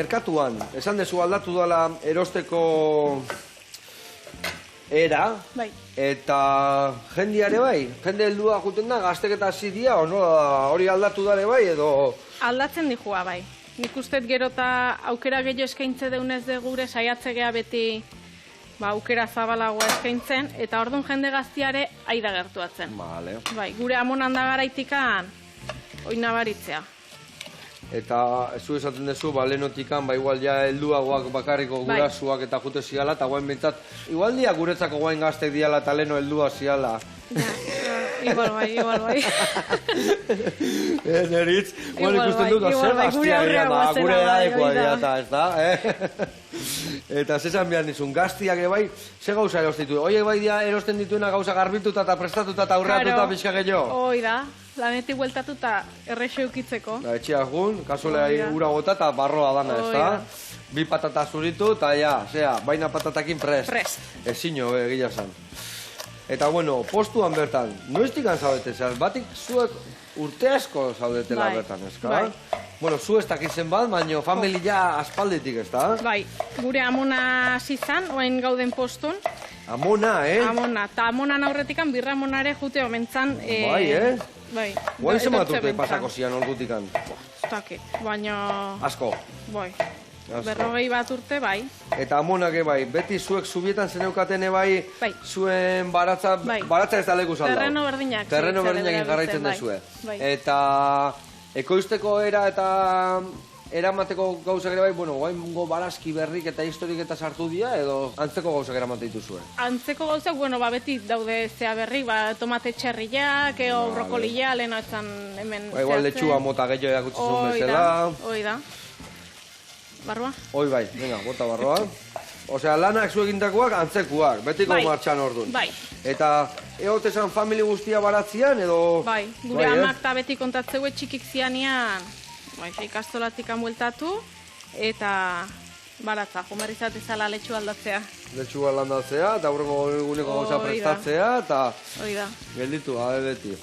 Merkatuan, esan dezu aldatu dela erosteko era, Bai. eta jendiare bai, jende heldua juten da, gaztek eta hasi dira, o no, hori aldatu dare bai, edo... Aldatzen dihua bai. Nik usteet gero eta aukera gehiago eskaintze deunez de gure saiatzegea beti aukera zabalagoa eskaintzen, eta orduan jende gaztiare aida gertuatzen. Vale. Bai, gure amonan da garaitikan oinabaritzea. Eta zu esaten duzu, lehenotikan, igual ja helduagoak bakarriko gurasuak eta jute ziala, eta guain bintzat, igual dia guretzako guain gaztek diala eta leheno heldua ziala. Igual bai. Neritz, guain ikusten dut, zer gaztia dira, gure eradekoa dira, ez da? Eta zesan behar nizun, gaztiak bai, ze gauza erosten ditu? Oiek bai dia erosten dituena gauza garbituta eta prestatuta eta aurreatuta pixka gehiago? Hoi da, lanetik bueltatu eta errexo eukitzeko. Etxeak gun, kasolea ura gota eta barroa dana, ez da? Bi patata zuritu eta baina patatakin prest. Ezino, gila zan. Eta bueno, postuan bertan, noiztikan zaudete, batik zuek urte asko zaudetela bertan, ezka? Bueno, zu ez dakitzen bat, baina familia aspalditik, ez da? Bai, gure amona zizan, oain gauden postun. Amona, Amona, eta amonan aurretikan birra amonare jute omentzan. Bai, Bai. Guain zemat urte pasako zian orgutikan? Ez dakit, baina... Asko? Bai. 40 urte, bai. Eta amonak bai, beti zuek zubietan zeneukaten bai, zuen baratza ez da leku zaldau. Terreno berdinak. Terreno berdinak jarraitzen dezue. Eta ekoizteko era eta eramateko gauzak ere bai, bueno, guaingo barazki berrik eta historik eta sartu dira, edo antzeko gauzak eramate dituzue? Antzeko gauzak, bueno, beti daude zea berrik, tomate txerriak, brokolia, lehena etzan hemen zehatzen. Igual letxua mota gehiago erakutsi zuen bezala. Hoi da. Barroa? Hoi bai, venga, bota barroa. Osea, lanak zu egindakoak antzekuak, betiko martxan orduan. Bai. Eta egotesan familia guztia baratzean, edo... Bai, gure amak eta beti kontatzeue txikik zianian, ikastolatik bueltatu, eta baratza, jomerizatezala letxu aldatzea. Letxu aldatzea, eta aurrengo eguneko gauza prestatzea, eta... Hoi da. Gelditu, beti.